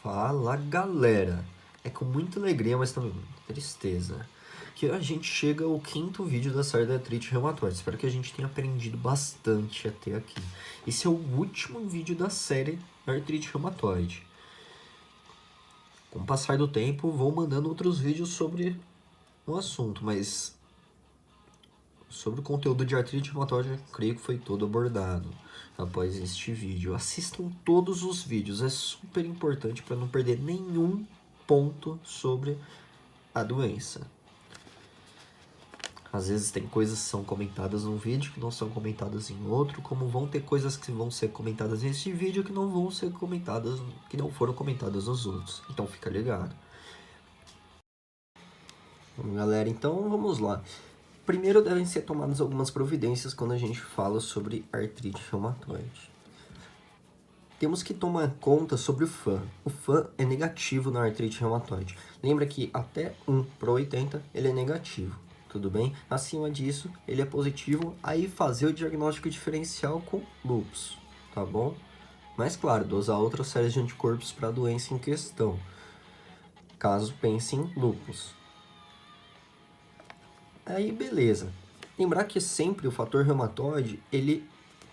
Fala galera, é com muita alegria, mas também muita tristeza, que a gente chega ao quinto vídeo da série da artrite reumatoide. Espero que a gente tenha aprendido bastante até aqui. Esse é o último vídeo da série da artrite reumatoide. Com o passar do tempo, vou mandando outros vídeos sobre o assunto, mas sobre o conteúdo de artrite reumatoide, eu creio que foi todo abordado após este vídeo. Assistam todos os vídeos, é super importante para não perder nenhum ponto sobre a doença. Às vezes tem coisas que são comentadas num vídeo que não são comentadas em outro, como vão ter coisas que vão ser comentadas neste vídeo que não vão ser comentadas, que não foram comentadas nos outros. Então fica ligado. Bom, galera, então vamos lá. Primeiro devem ser tomadas algumas providências quando a gente fala sobre artrite reumatoide. Temos que tomar conta sobre o FAN. O FAN é negativo na artrite reumatoide. Lembra que até 1/80 ele é negativo, tudo bem? Acima disso, ele é positivo, aí fazer o diagnóstico diferencial com lúpus, tá bom? Mas claro, dosar outras séries de anticorpos para a doença em questão, caso pense em lúpus. Aí beleza. Lembrar que sempre o fator reumatoide, ele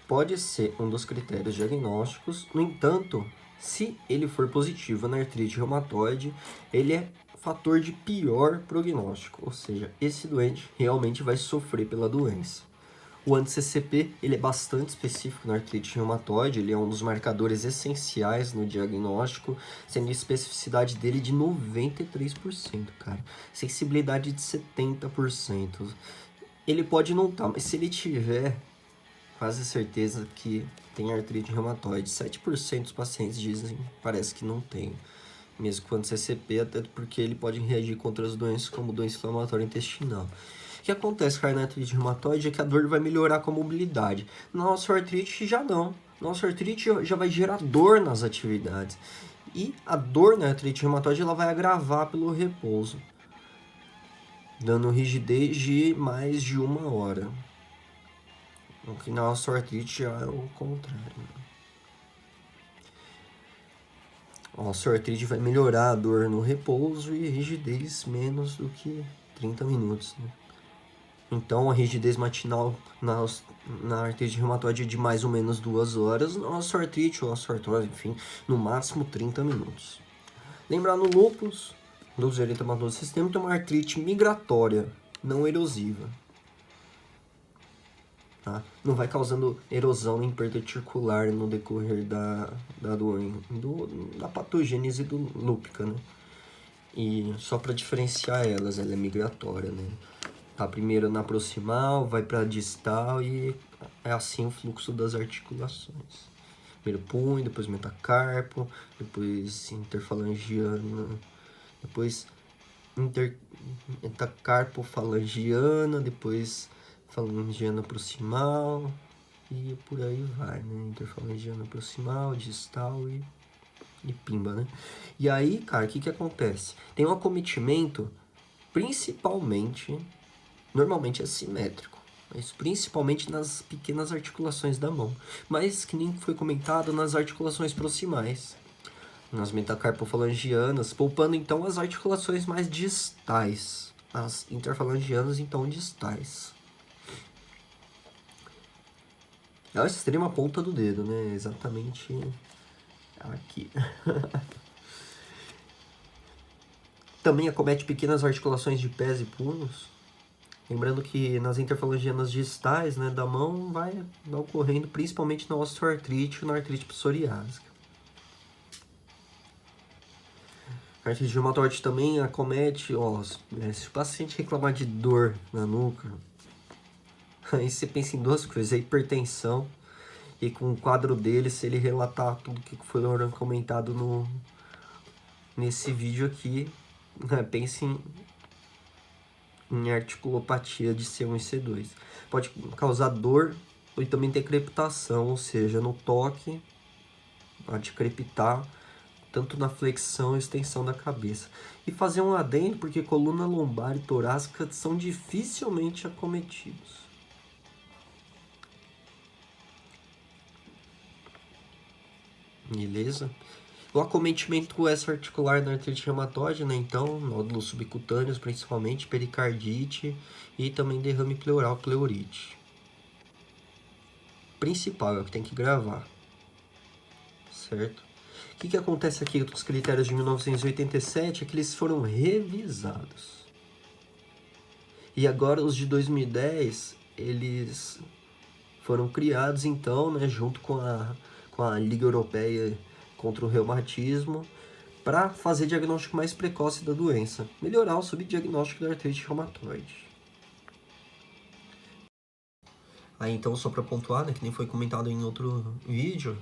pode ser um dos critérios diagnósticos. No entanto, se ele for positivo na artrite reumatoide, ele é fator de pior prognóstico, ou seja, esse doente realmente vai sofrer pela doença. O anti-CCP, ele é bastante específico na artrite reumatoide, ele é um dos marcadores essenciais no diagnóstico, sendo a especificidade dele de 93%, cara. Sensibilidade de 70%. Ele pode não estar, mas se ele tiver, quase certeza que tem artrite reumatoide. 7% dos pacientes dizem, parece que não tem, mesmo com anti-CCP, até porque ele pode reagir contra as doenças como doença inflamatória intestinal. O que acontece com a artrite reumatoide é que a dor vai melhorar com a mobilidade. Na osteoartrite já não. Na osteoartrite já vai gerar dor nas atividades. E a dor na artrite reumatoide ela vai agravar pelo repouso, dando rigidez de mais de 1 hora. O que na osteoartrite já é o contrário. A osteoartrite vai melhorar a dor no repouso e rigidez menos do que 30 minutos, né? Então, a rigidez matinal na artrite reumatoide é de mais ou menos 2 horas, na osteoartrite ou osteoartrose, enfim, no máximo 30 minutos. Lembrar no lúpus eritematoso sistêmico é uma artrite migratória, não erosiva. Tá? Não vai causando erosão nem perda articular no decorrer da patogênese lúpica, né? E só para diferenciar elas, ela é migratória, né? Tá primeiro na proximal, vai para distal e é assim o fluxo das articulações. Primeiro punho, depois metacarpo, depois interfalangiana, depois metacarpo falangiana, depois falangiana proximal e por aí vai, né? Interfalangiana proximal, distal e pimba, né? E aí, cara, o que acontece? Tem um acometimento, principalmente, normalmente é simétrico, mas principalmente nas pequenas articulações da mão, mas que nem foi comentado nas articulações proximais, nas metacarpofalangianas, poupando então as articulações mais distais, as interfalangianas então distais. É a extrema ponta do dedo, né? Exatamente aqui. Também acomete pequenas articulações de pés e punhos. Lembrando que nas interfalangianas distais, né, da mão vai ocorrendo principalmente na osteoartrite e na artrite psoriásica. A artrite reumatoide também acomete, se o paciente reclamar de dor na nuca, aí você pensa em duas coisas, a hipertensão e com o quadro dele, se ele relatar tudo que foi comentado nesse vídeo aqui, né, pense em articulopatia de C1 e C2. Pode causar dor e também ter crepitação, ou seja, no toque, pode crepitar, tanto na flexão e extensão da cabeça. E fazer um adendo, porque coluna lombar e torácica são dificilmente acometidos. Beleza? O acometimento extra-articular na artrite reumatoide, né? Então, nódulos subcutâneos, principalmente, pericardite e também derrame pleural, pleurite. Principal, é o que tem que gravar. Certo? O que acontece aqui com os critérios de 1987 é que eles foram revisados. E agora os de 2010, eles foram criados então, né, junto com a Liga Europeia contra o Reumatismo, para fazer diagnóstico mais precoce da doença, melhorar o subdiagnóstico da artrite reumatoide. Aí então, só para pontuar, né, que nem foi comentado em outro vídeo,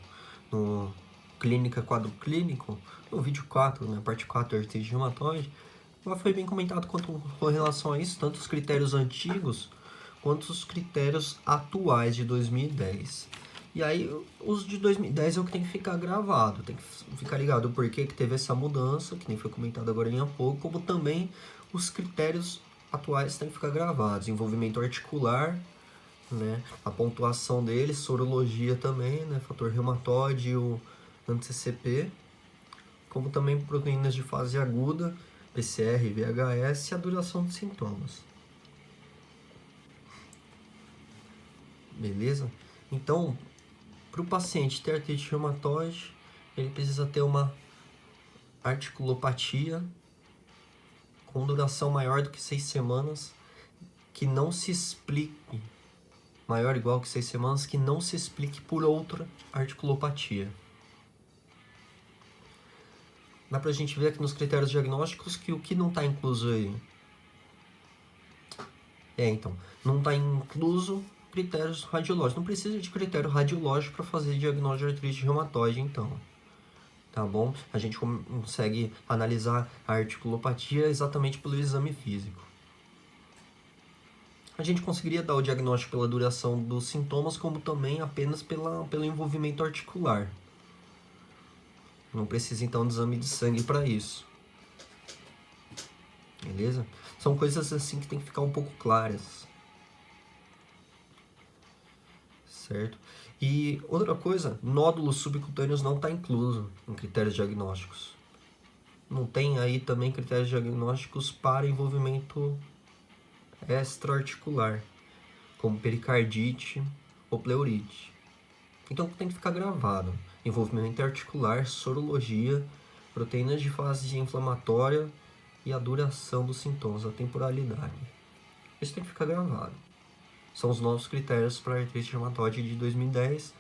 no Clínica Quadro Clínico, no vídeo 4, né, parte 4 da artrite reumatoide, lá foi bem comentado com relação a isso, tanto os critérios antigos quanto os critérios atuais de 2010. E aí, os de 2010 é o que tem que ficar gravado, tem que ficar ligado o porquê que teve essa mudança, que nem foi comentado agora há pouco, como também os critérios atuais têm que ficar gravados, envolvimento articular, né, a pontuação deles, sorologia também, né, fator reumatoide e o anti-CCP, como também proteínas de fase aguda, PCR, VHS e a duração dos sintomas. Beleza? Então, para o paciente ter artrite reumatoide, ele precisa ter uma articulopatia com duração maior do que 6 semanas, que não se explique, maior ou igual que 6 semanas, que não se explique por outra articulopatia. Dá pra gente ver aqui nos critérios diagnósticos que o que não está incluso aí. Então, não está incluso critérios radiológicos. Não precisa de critério radiológico para fazer diagnóstico de artrite reumatoide, então. Tá bom? A gente consegue analisar a articulopatia exatamente pelo exame físico. A gente conseguiria dar o diagnóstico pela duração dos sintomas, como também apenas pelo envolvimento articular. Não precisa, então, de exame de sangue para isso. Beleza? São coisas assim que tem que ficar um pouco claras. Certo? E outra coisa, nódulos subcutâneos não está incluso em critérios diagnósticos. Não tem aí também critérios diagnósticos para envolvimento extra-articular, como pericardite ou pleurite. Então tem que ficar gravado. Envolvimento articular, sorologia, proteínas de fase inflamatória e a duração dos sintomas, a temporalidade. Isso tem que ficar gravado. São os novos critérios para a artrite reumatoide de 2010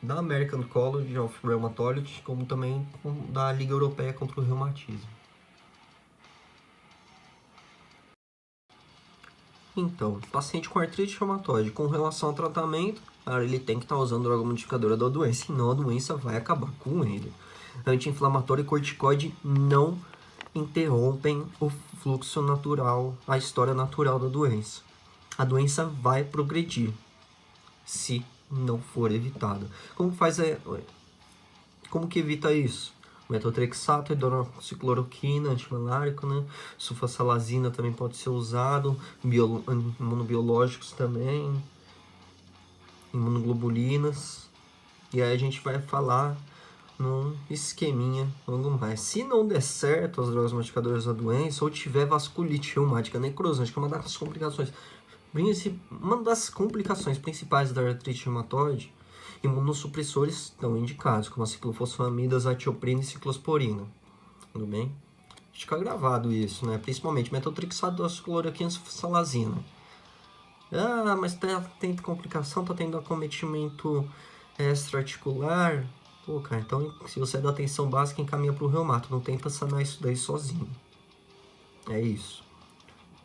da American College of Rheumatology, como também da Liga Europeia contra o Reumatismo. Então, paciente com artrite reumatoide, com relação ao tratamento, ele tem que estar usando droga modificadora da doença, senão a doença vai acabar com ele. Anti-inflamatório e corticoide não interrompem o fluxo natural, a história natural da doença. A doença vai progredir se não for evitada. Como que evita isso? Metotrexato, hidroxicloroquina, antimalárico, né? Sulfasalazina também pode ser usado, imunobiológicos também, imunoglobulinas. E aí a gente vai falar num esqueminha logo mais. Se não der certo as drogas modificadoras da doença, ou tiver vasculite reumática necrosante, que é uma das complicações principais da artrite reumatoide, imunossupressores estão indicados, como a ciclofosfamida, azatioprina e ciclosporina. Tudo bem? Fica gravado isso, né? Principalmente metotrexato, hidroxicloroquina e sulfasalazina. Mas tem complicação, tá tendo acometimento extra-articular. Pô, cara, então se você é da atenção básica, encaminha pro reumato. Não tenta sanar isso daí sozinho. É isso.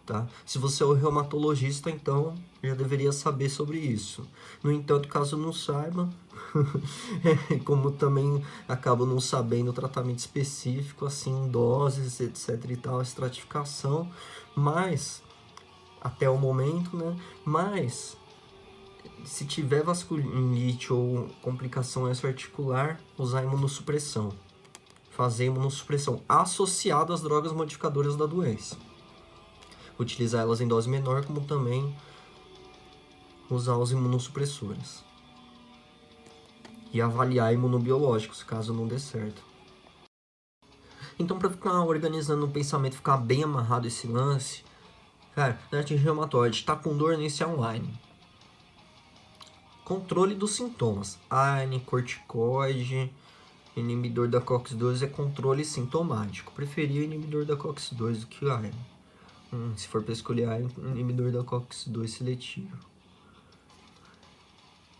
Tá? Se você é o reumatologista, então já deveria saber sobre isso. No entanto, caso não saiba, como também acabo não sabendo o tratamento específico, assim, doses, etc e tal, estratificação, mas, até o momento, né, mas, se tiver vasculite ou complicação extra-articular, usar imunossupressão. Fazer imunossupressão associada às drogas modificadoras da doença. Utilizar elas em dose menor, como também usar os imunossupressores. e avaliar imunobiológicos, caso não dê certo. Então, para ficar organizando o pensamento, ficar bem amarrado esse lance, cara, na artrite reumatoide, tá com dor, iniciar online. Controle dos sintomas. ARNI, corticoide, inibidor da COX-2 é controle sintomático. Preferia inibidor da COX-2 do que o ARNI. Se for para escolher ARNI, inibidor da COX-2 seletivo.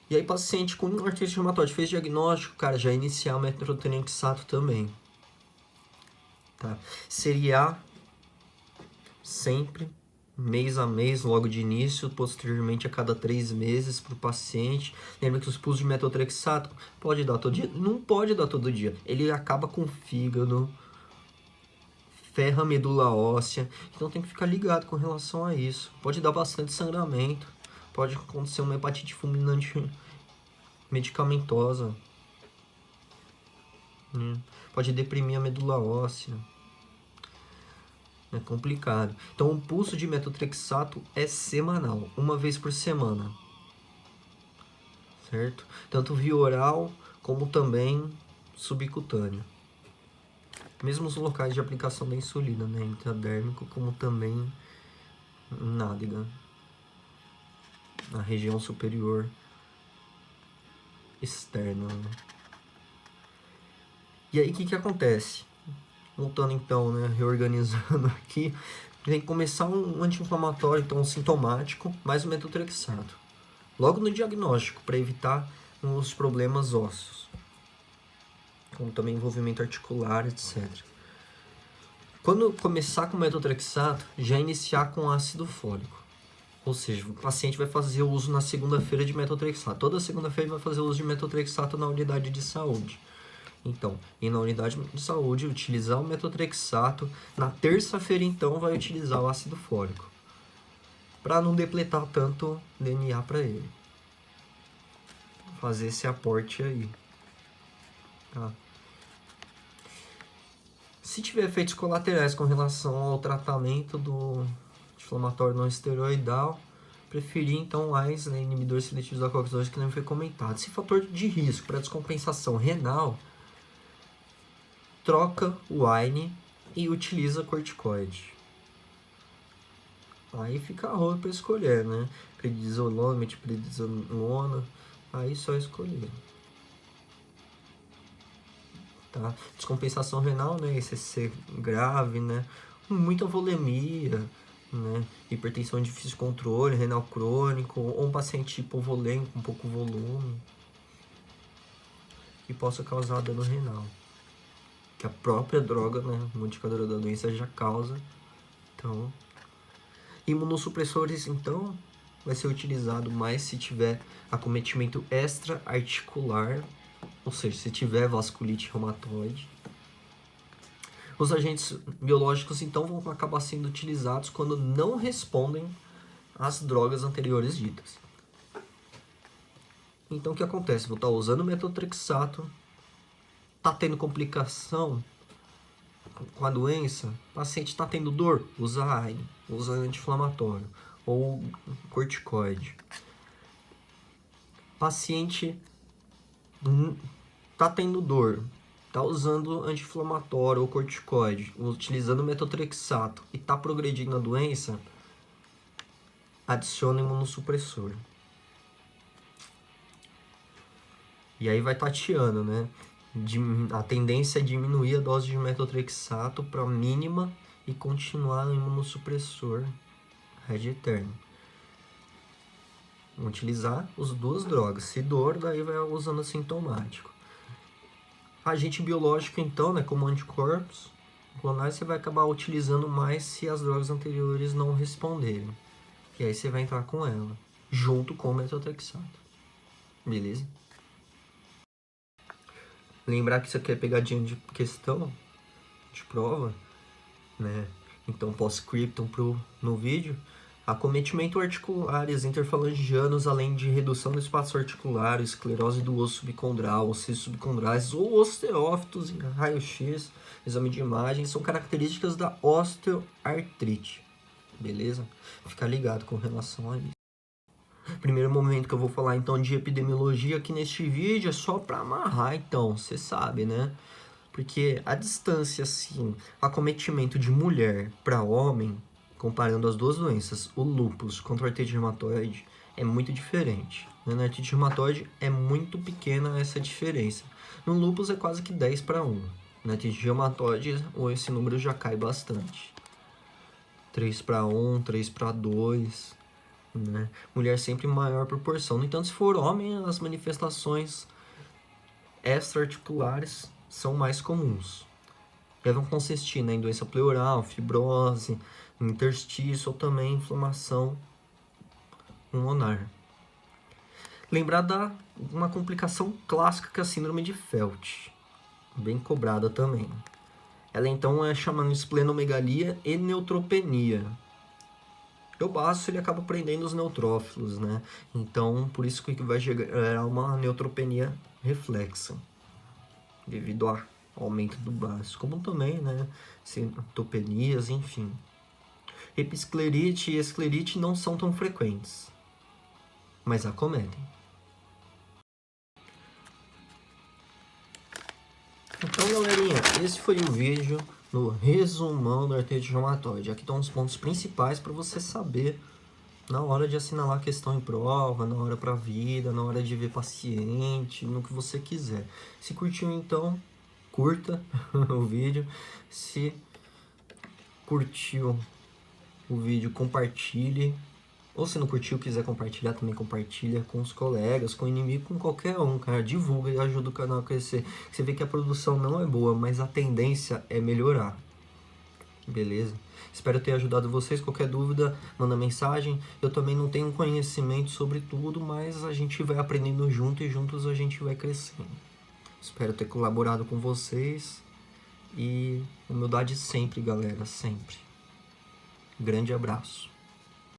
E aí, paciente com artrite reumatoide fez diagnóstico, cara, já iniciar o metotrexato também. Tá? Seriar sempre, mês a mês, logo de início, posteriormente a cada 3 meses para o paciente. Lembra que os pulsos de metotrexato pode dar todo dia? Não pode dar todo dia. Ele acaba com o fígado, ferra a medula óssea, então tem que ficar ligado com relação a isso. Pode dar bastante sangramento, pode acontecer uma hepatite fulminante medicamentosa, pode deprimir a medula óssea. É complicado. Então, o pulso de metotrexato é semanal, uma vez por semana. Certo? Tanto via oral, como também subcutâneo. Mesmo os locais de aplicação da insulina, né? Intradérmico, como também nádega. Na região superior externa. Né? E aí, o que acontece? Voltando então, né, reorganizando aqui, tem que começar um anti-inflamatório, então sintomático, mais o metotrexato. Logo no diagnóstico, para evitar os problemas ósseos, como também envolvimento articular, etc. Quando começar com o metotrexato, já iniciar com ácido fólico. Ou seja, o paciente vai fazer o uso na segunda-feira de metotrexato. Toda segunda-feira vai fazer o uso de metotrexato na unidade de saúde. Então, e na unidade de saúde, utilizar o metotrexato. Na terça-feira, então, vai utilizar o ácido fólico. Para não depletar tanto DNA para ele. Fazer esse aporte aí. Tá? Se tiver efeitos colaterais com relação ao tratamento do inflamatório não esteroidal, preferir, então, mais, né, inibidores seletivos da COX-2, que não foi comentado. Se fator de risco para descompensação renal, troca o ARNI e utiliza corticoide. Aí fica a rola para escolher, né? Prednisolona, metiprednisolona, aí só escolher. Tá? Descompensação renal, né? ECC grave, né? Muita volemia, né? Hipertensão de difícil controle, renal crônico, ou um paciente hipovolêmico com pouco volume, que possa causar dano renal. Que a própria droga, né, modificadora da doença já causa. Então, imunossupressores, então, vai ser utilizado mais se tiver acometimento extra-articular, ou seja, se tiver vasculite reumatoide. Os agentes biológicos, então, vão acabar sendo utilizados quando não respondem às drogas anteriores ditas. Então, o que acontece? Vou estar usando metotrexato, tá tendo complicação com a doença, o paciente está tendo dor, usa ARNI, usa anti-inflamatório ou corticoide. Paciente está tendo dor, está usando anti-inflamatório ou corticoide, utilizando metotrexato e está progredindo a doença, adiciona imunossupressor. E aí vai tateando, né? A tendência é diminuir a dose de metotrexato para mínima e continuar no imunossupressor ad eterno. Vamos utilizar as duas drogas. Se dor, daí vai usando sintomático. Agente biológico, então, né, como anticorpos clonais, você vai acabar utilizando mais se as drogas anteriores não responderem. E aí você vai entrar com ela, junto com o metotrexato. Beleza? Lembrar que isso aqui é pegadinha de questão, de prova, né? Então, pós-scriptum no vídeo. Acometimento articulares interfalangianos, além de redução do espaço articular, esclerose do osso subcondral, ossos subcondrais ou osteófitos em raio-x, exame de imagem, são características da osteoartrite. Beleza? Fica ligado com relação a isso. Primeiro momento que eu vou falar então de epidemiologia aqui neste vídeo é só para amarrar, então, você sabe, né? Porque a distância, assim, acometimento de mulher para homem, comparando as duas doenças, o lúpus contra a artrite reumatoide, é muito diferente. Na artrite reumatoide é muito pequena essa diferença. No lúpus é quase que 10 para 1. Na artrite reumatoide esse número já cai bastante. 3 para 1, 3 para 2, né? Mulher sempre maior proporção. No entanto, se for homem, as manifestações extra-articulares são mais comuns. Elas vão consistir, né, em doença pleural, fibrose, interstício ou também inflamação pulmonar. Lembrar da uma complicação clássica que é a síndrome de Felt, bem cobrada também. Ela então é chamada de esplenomegalia e neutropenia. O baço ele acaba prendendo os neutrófilos, né? Então, por isso que vai gerar uma neutropenia reflexa, devido ao aumento do baço, como também, né, citopenias, enfim. Episclerite e esclerite não são tão frequentes, mas acometem. Então, galerinha, esse foi o vídeo no resumão da artrite reumatoide. Aqui estão os pontos principais para você saber na hora de assinalar a questão em prova, na hora para vida, na hora de ver paciente, no que você quiser. Se curtiu, então, curta o vídeo. Se curtiu o vídeo, compartilhe. Ou se não curtiu, quiser compartilhar, também compartilha com os colegas, com o inimigo, com qualquer um, cara. Divulga e ajuda o canal a crescer. Você vê que a produção não é boa, mas a tendência é melhorar. Beleza? Espero ter ajudado vocês. Qualquer dúvida, manda mensagem. Eu também não tenho conhecimento sobre tudo, mas a gente vai aprendendo junto e juntos a gente vai crescendo. Espero ter colaborado com vocês. E humildade sempre, galera, sempre. Grande abraço.